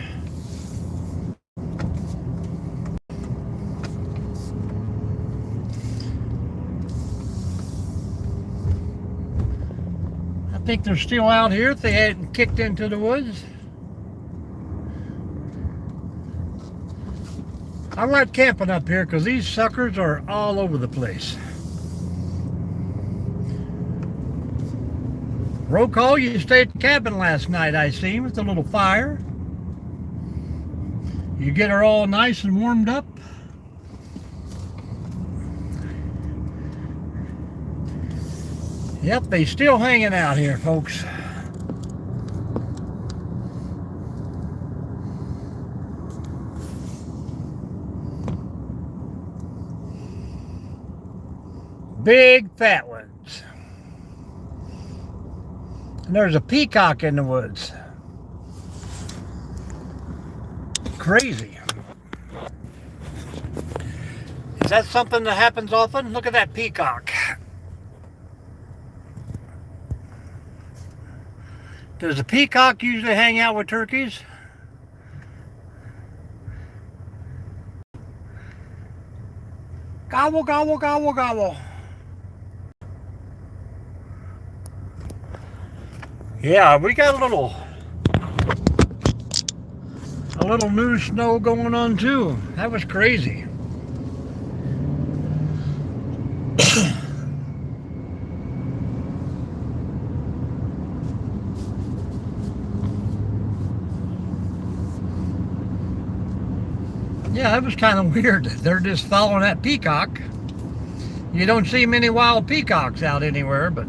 I think they're still out here if they hadn't kicked into the woods. I like camping up here because these suckers are all over the place. Roll call, you stayed at the cabin last night, I see, with a little fire. You get her all nice and warmed up. Yep, they still hanging out here, folks. Big fat ones. And there's a peacock in the woods. Crazy. Is that something that happens often? Look at that peacock. Does a peacock usually hang out with turkeys? Gobble, gobble, gobble, gobble. Yeah, we got a little new snow going on too. That was crazy. Yeah, that was kind of weird. They're just following that peacock. You don't see many wild peacocks out anywhere, but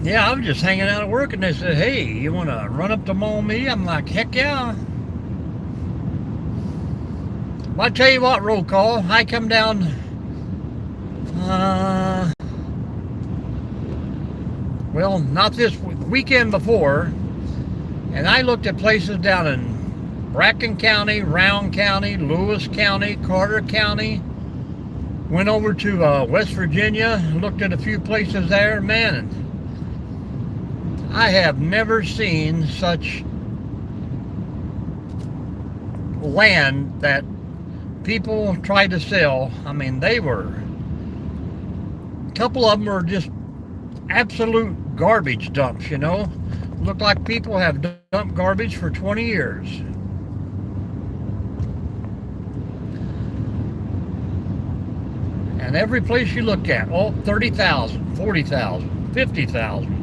yeah, I was just hanging out at work and they said, hey, you want to run up to mow me? I'm like, heck yeah. Well, I tell you what, roll call, I come down, well, not this weekend before, and I looked at places down in Bracken County, Round County, Lewis County, Carter County, went over to West Virginia, looked at a few places there, man, I have never seen such land that people tried to sell. I mean, they were, a couple of them were just absolute garbage dumps, you know. Look like people have dumped garbage for 20 years. And every place you look at, oh, 30,000, 40,000, 50,000.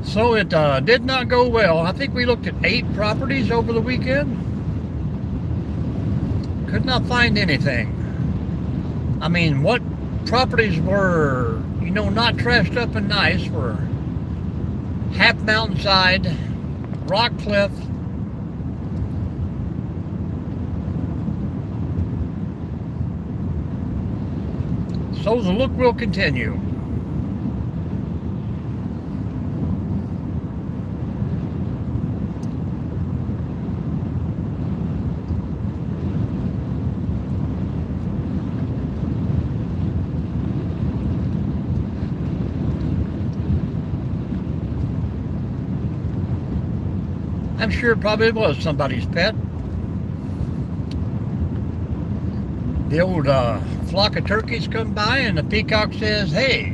So it did not go well. I think we looked at 8 properties over the weekend. Could not find anything. I mean, what properties were, you know, not trashed up and nice were half mountainside, rock cliff, so the look will continue. I'm sure it probably was somebody's pet. The old flock of turkeys come by and the peacock says, hey,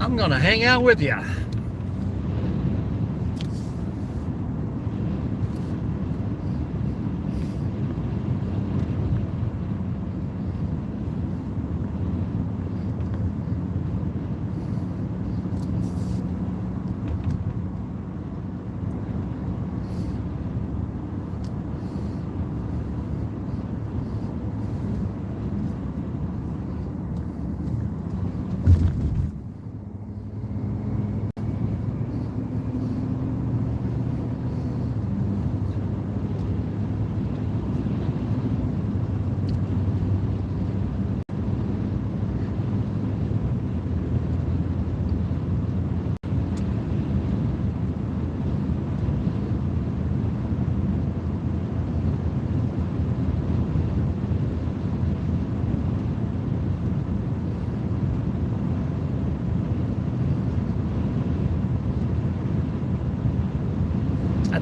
I'm gonna hang out with you.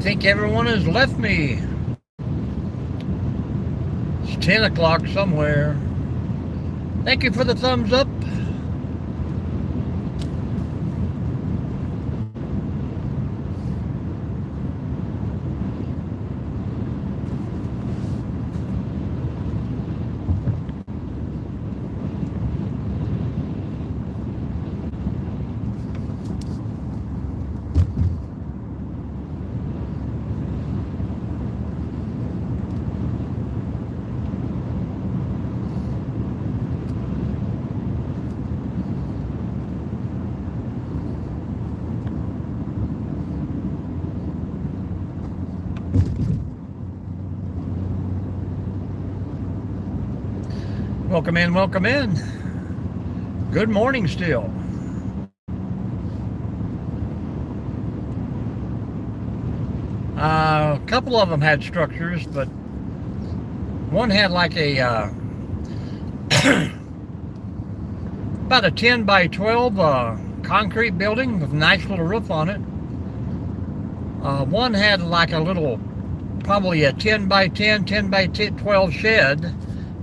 think everyone has left me. It's 10 o'clock somewhere. Thank you for the thumbs up. Welcome in, welcome in. Good morning still. A couple of them had structures, but one had like a about a 10 by 12 concrete building with a nice little roof on it. One had like a little, probably a 10 by 10, 10 by 12 shed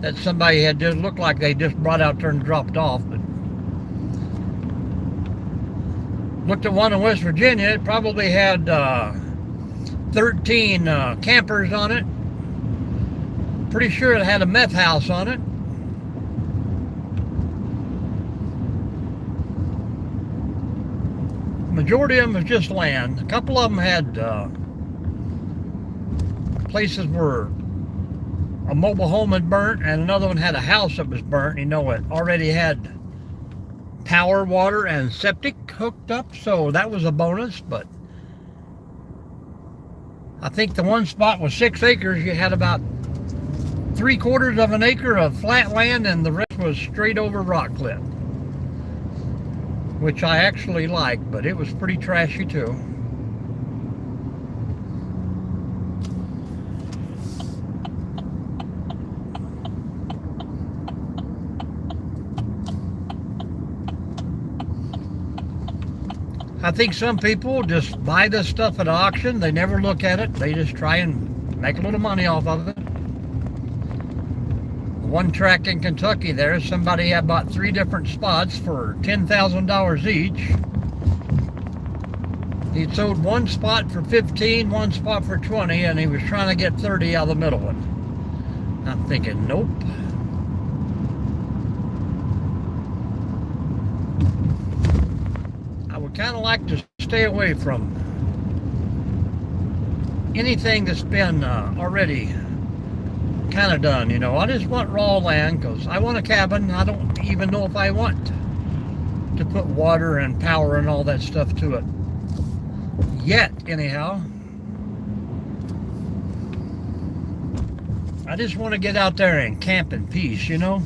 that somebody had just looked like they just brought out there and dropped off. But looked at one in West Virginia. It probably had 13 campers on it. Pretty sure it had a meth house on it. Majority of them was just land. A couple of them had places where a mobile home had burnt, and another one had a house that was burnt. You know, it already had power, water, and septic hooked up, so that was a bonus. But I think the one spot was 6 acres. You had about 3/4 of an acre of flat land, and the rest was straight over rock cliff, which I actually liked, but it was pretty trashy too. I think some people just buy this stuff at auction. They never look at it. They just try and make a little money off of it. One track in Kentucky there, somebody had bought 3 different spots for $10,000 each. He'd sold one spot for 15, one spot for 20, and he was trying to get 30 out of the middle one. I'm thinking, nope. I would kind of like to stay away from anything that's been already kind of done, you know. I just want raw land because I want a cabin. I don't even know if I want to put water and power and all that stuff to it yet, anyhow. I just want to get out there and camp in peace, you know.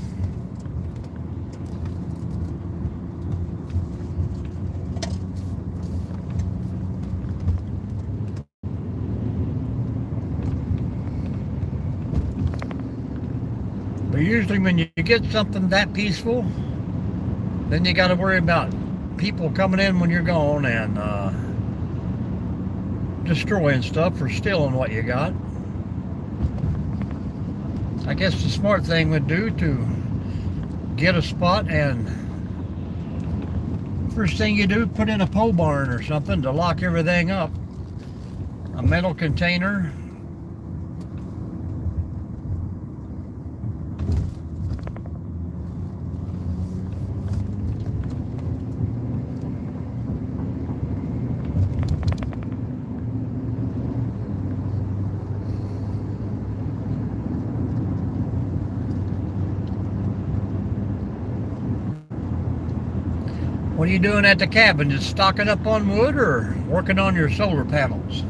But usually when you get something that peaceful, then you got to worry about people coming in when you're gone and destroying stuff or stealing what you got. I guess the smart thing would do to get a spot, and first thing you do, put in a pole barn or something to lock everything up. A metal container. What are you doing at the cabin? Just stocking up on wood or working on your solar panels?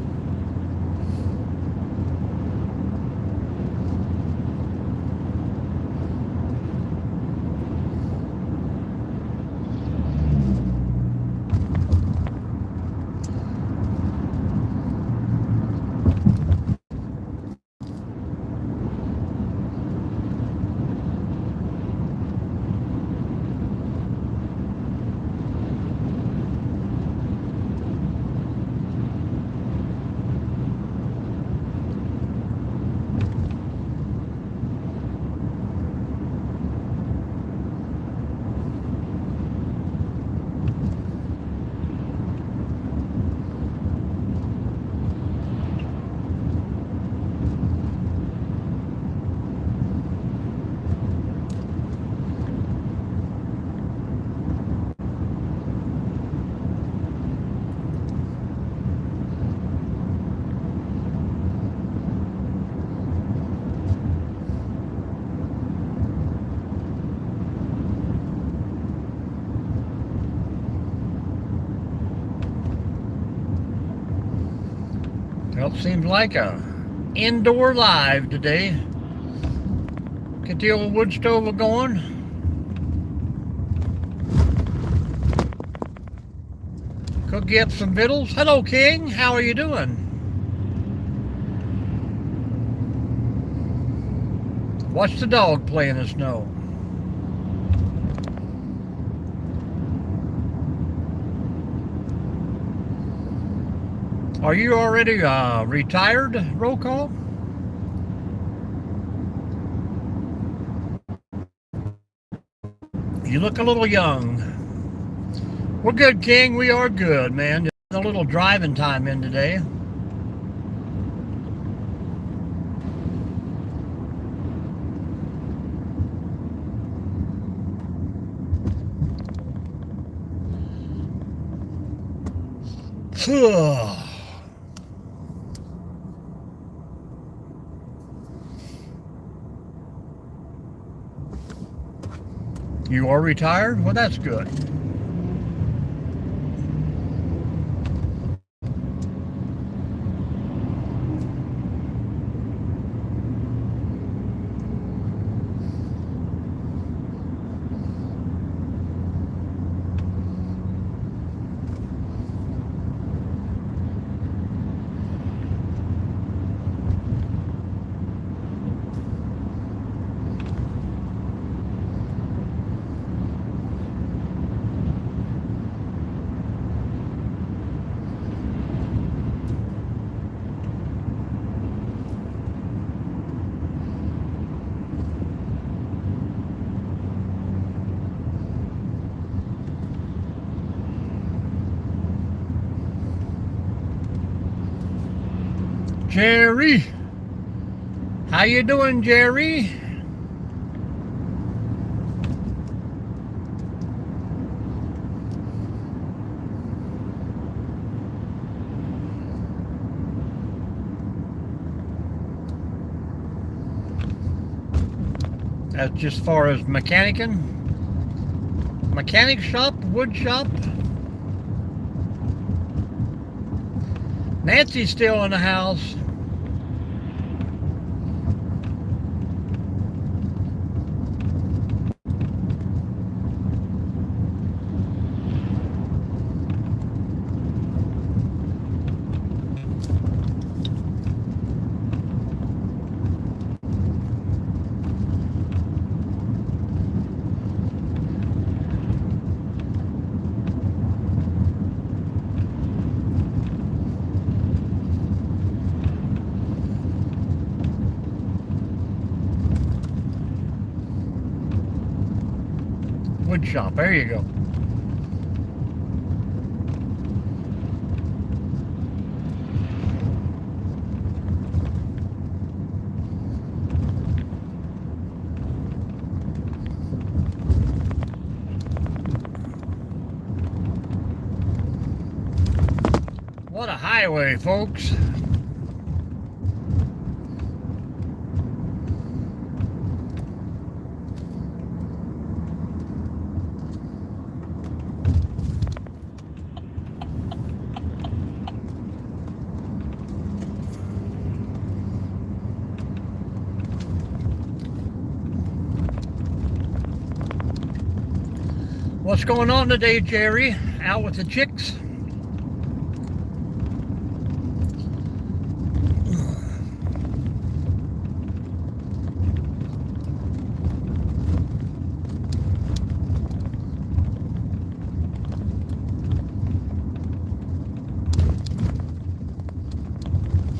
Seems like a indoor live today. Get the old wood stove going. Cook you up some victuals. Hello, King. How are you doing? Watch the dog play in the snow. Are you already retired, roll call? You look a little young. We're good, King. We are good, man. Just a little driving time in today. You are retired? Well, that's good. Jerry, how you doing, Jerry? That's just as far as mechanicing. Mechanic shop, wood shop. Nancy's still in the house. Wood shop, there you go. What a highway, folks. What's going on today, Jerry? Out with the chicks?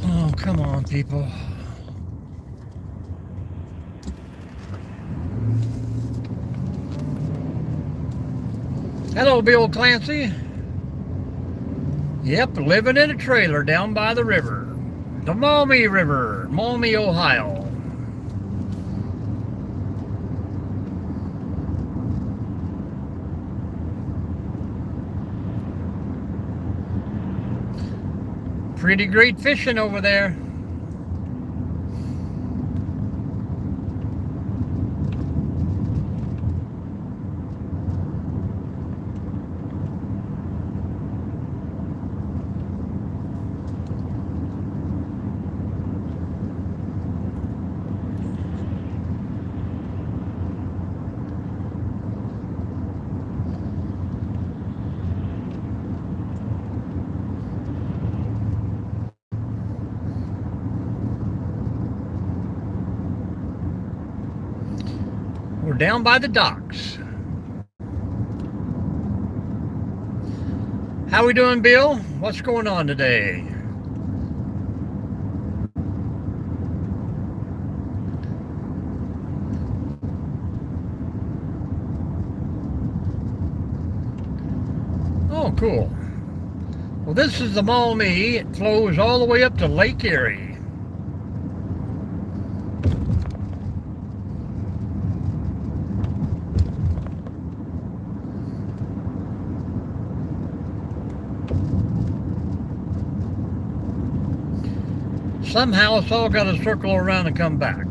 Oh, come on, people. Hello, Bill Clancy. Yep, living in a trailer down by the river. The Maumee River, Maumee, Ohio. Pretty great fishing over there. We're down by the docks. How we doing, Bill? What's going on today? Oh, cool. Well, this is the Maumee. It flows all the way up to Lake Erie. Somehow it's all got to circle around and come back.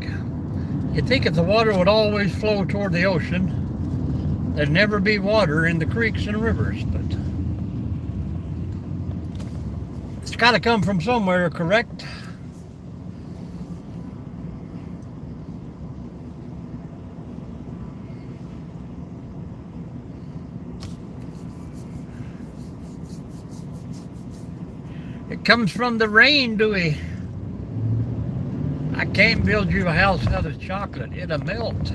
You'd think if the water would always flow toward the ocean, there'd never be water in the creeks and rivers, but it's got to come from somewhere, correct? It comes from the rain, Dewey. I can't build you a house out of chocolate. It'll melt.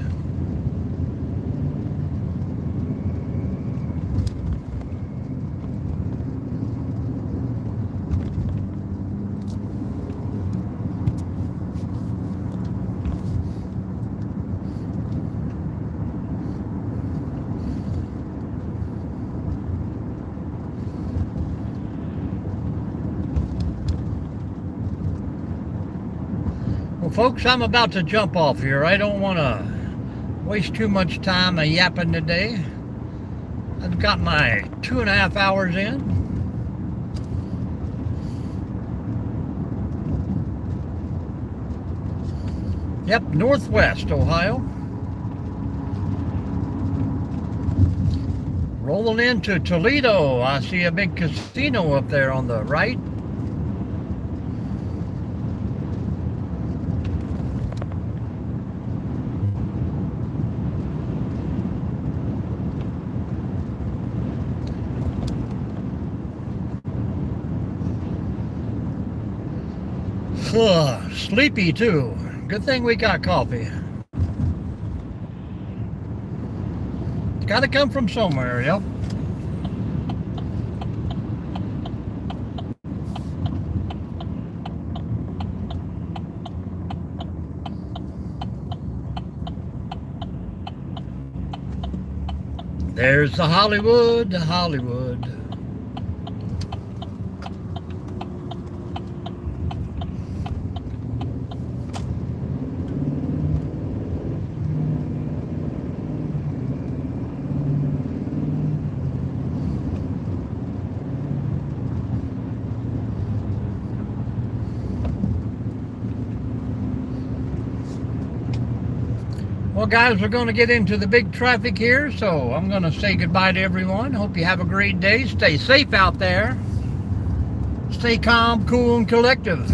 Well, folks, I'm about to jump off here. I don't want to waste too much time yapping today. I've got my 2.5 hours in. Yep, Northwest Ohio. Rolling into Toledo. I see a big casino up there on the right. Sleepy too. Good thing we got coffee. It's got to come from somewhere, yep. There's the Hollywood, the Hollywood. Well, guys, we're going to get into the big traffic here, so I'm going to say goodbye to everyone. Hope you have a great day. Stay safe out there. Stay calm, cool, and collective.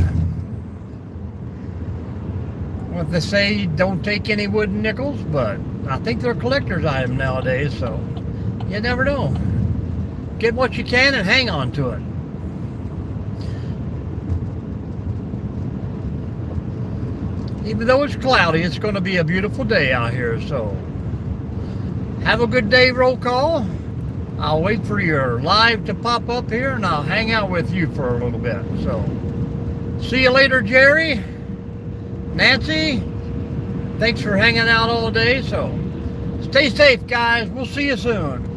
Well, they say don't take any wooden nickels, but I think they're a collector's item nowadays, so you never know. Get what you can and hang on to it. Even though it's cloudy, it's going to be a beautiful day out here, so have a good day, roll call. I'll wait for your live to pop up here, and I'll hang out with you for a little bit. So, see you later, Jerry. Nancy, thanks for hanging out all day. So, stay safe, guys. We'll see you soon.